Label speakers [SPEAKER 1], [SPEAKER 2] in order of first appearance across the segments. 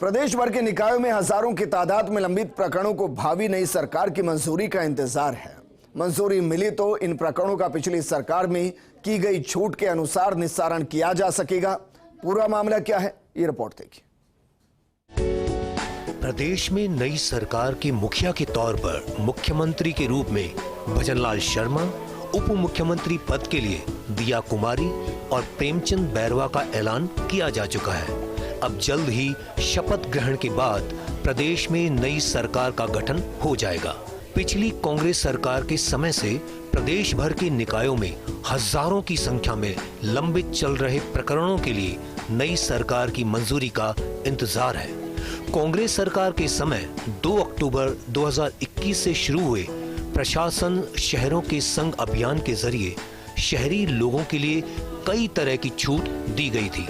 [SPEAKER 1] प्रदेश भर के निकायों में हजारों की तादाद में लंबित प्रकरणों को भावी नई सरकार की मंजूरी का इंतजार है। मंजूरी मिली तो इन प्रकरणों का पिछली सरकार में की गई छूट के अनुसार निस्तारण किया जा सकेगा। पूरा मामला क्या है, ये रिपोर्ट देखिए।
[SPEAKER 2] प्रदेश में नई सरकार के मुखिया के तौर पर मुख्यमंत्री के रूप में भजनलाल शर्मा, उप मुख्यमंत्री पद के लिए दिया कुमारी और प्रेमचंद बैरवा का ऐलान किया जा चुका है। अब जल्द ही शपथ ग्रहण के बाद प्रदेश में नई सरकार का गठन हो जाएगा। पिछली कांग्रेस सरकार के समय से प्रदेश भर के निकायों में हजारों की संख्या में लंबित चल रहे प्रकरणों के लिए नई सरकार की मंजूरी का इंतजार है। कांग्रेस सरकार के समय 2 अक्टूबर 2021 से शुरू हुए प्रशासन शहरों के संग अभियान के जरिए शहरी लोगों के लिए कई तरह की छूट दी गई थी।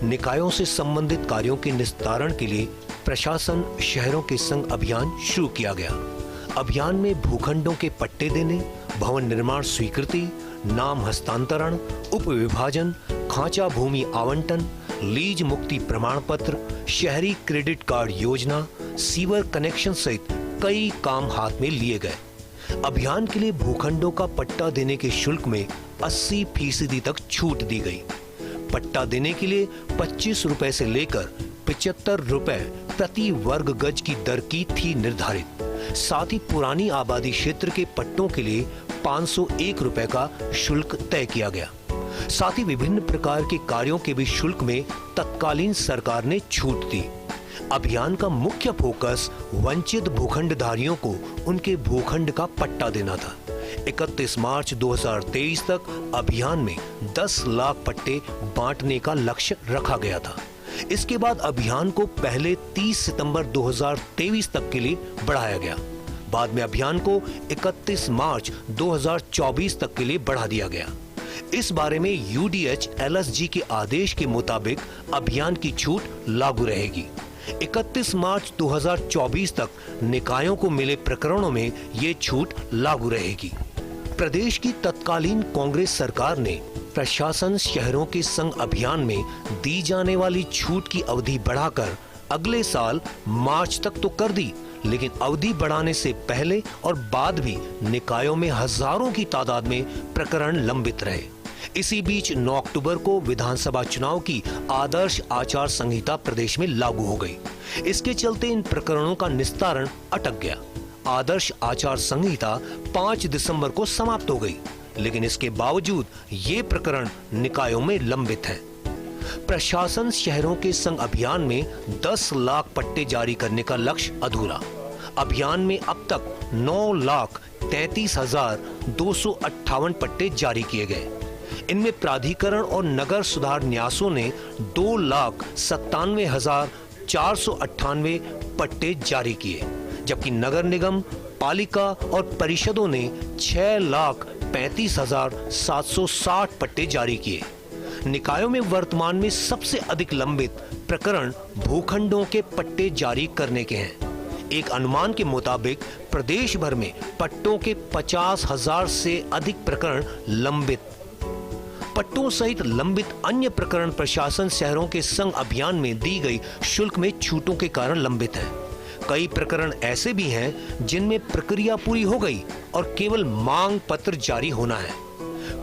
[SPEAKER 2] निकायों से संबंधित कार्यों के निस्तारण के लिए प्रशासन शहरों के संग अभियान शुरू किया गया। अभियान में भूखंडों के पट्टे देने, भवन निर्माण स्वीकृति, नाम हस्तांतरण, उप विभाजन, खांचा भूमि आवंटन, लीज मुक्ति प्रमाण पत्र, शहरी क्रेडिट कार्ड योजना, सीवर कनेक्शन सहित कई काम हाथ में लिए गए। अभियान के लिए भूखंडों का पट्टा देने के शुल्क में 80% तक छूट दी गई। पट्टा देने के लिए 25 रुपए से लेकर 75 रुपए प्रति वर्ग गज की दर की थी निर्धारित। साथ ही पुरानी आबादी क्षेत्र के पट्टों के लिए 501 रुपए का शुल्क तय किया गया। साथ ही विभिन्न प्रकार के कार्यों के भी शुल्क में तत्कालीन सरकार ने छूट दी। अभियान का मुख्य फोकस वंचित भूखंडधारियों को उनके भूखंड का पट्टा देना था। 31 मार्च 2023 तक अभियान में 10 लाख पट्टे बांटने का लक्ष्य रखा गया था। इसके बाद अभियान को पहले 30 सितंबर 2023 तक के लिए बढ़ाया गया। बाद में अभियान को 31 मार्च 2024 तक के लिए बढ़ा दिया गया। इस बारे में यूडीएच एलएसजी के आदेश के मुताबिक अभियान की छूट लागू रहेगी। 31 मार्च 2024 तक निकायों को मिले प्रकरणों में ये छूट लागू रहेगी। प्रदेश की तत्कालीन कांग्रेस सरकार ने प्रशासन शहरों के संग अभियान में दी जाने वाली छूट की अवधि बढ़ाकर अगले साल मार्च तक तो कर दी, लेकिन अवधि बढ़ाने से पहले और बाद भी निकायों में हजारों की तादाद में प्रकरण लंबित रहे। इसी बीच 9 अक्टूबर को विधानसभा चुनाव की आदर्श आचार संहिता प्रदेश में लागू हो गई। इसके चलते इन प्रकरणों का निस्तारण अटक गया। आदर्श आचार संहिता 5 दिसंबर को समाप्त हो गई, लेकिन इसके बावजूद ये प्रकरण निकायों में लंबित है। प्रशासन शहरों के संग अभियान में 10 लाख पट्टे जारी करने का लक्ष्य अधूरा। अभियान में अब तक 9,33,258 पट्टे जारी किए गए। इनमें प्राधिकरण और नगर सुधार न्यासों ने 2,97,498 पट्टे जारी किए, जबकि नगर निगम, पालिका और परिषदों ने 6,35,760 पट्टे जारी किए। निकायों में वर्तमान में सबसे अधिक लंबित प्रकरण भूखंडों के पट्टे जारी करने के हैं। एक अनुमान के मुताबिक प्रदेश भर में पट्टों के 50,000 से अधिक प्रकरण लंबित। पट्टों सहित लंबित अन्य प्रकरण प्रशासन शहरों के संग अभियान में दी गई शुल्क में छूटों के कारण लंबित हैं। कई प्रकरण ऐसे भी हैं जिनमें प्रक्रिया पूरी हो गई और केवल मांग पत्र जारी होना है।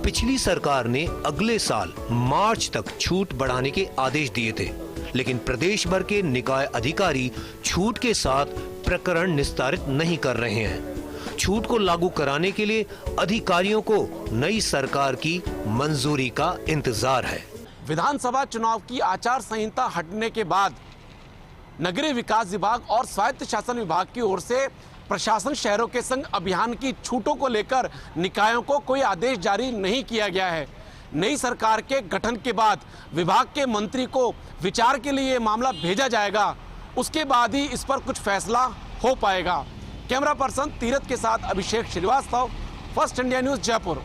[SPEAKER 2] पिछली सरकार ने अगले साल मार्च तक छूट बढ़ाने के आदेश दिए थे, लेकिन प्रदेश भर के निकाय अधिकारी छूट के साथ प्रकरण निस्तारित नहीं कर रहे हैं। छूट को लागू कराने के लिए अधिकारियों को नई सरकार की मंजूरी का इंतजार है।
[SPEAKER 3] विधानसभा चुनाव की आचार संहिता हटने के बाद नगरीय विकास विभाग और स्वायत्त शासन विभाग की ओर से प्रशासन शहरों के संग अभियान की छूटों को लेकर निकायों को कोई आदेश जारी नहीं किया गया है। नई सरकार के गठन के बाद विभाग के मंत्री को विचार के लिए मामला भेजा जाएगा, उसके बाद ही इस पर कुछ फैसला हो पाएगा। कैमरा पर्सन तीरथ के साथ Abhishek Shrivastava, First India News, Jaipur.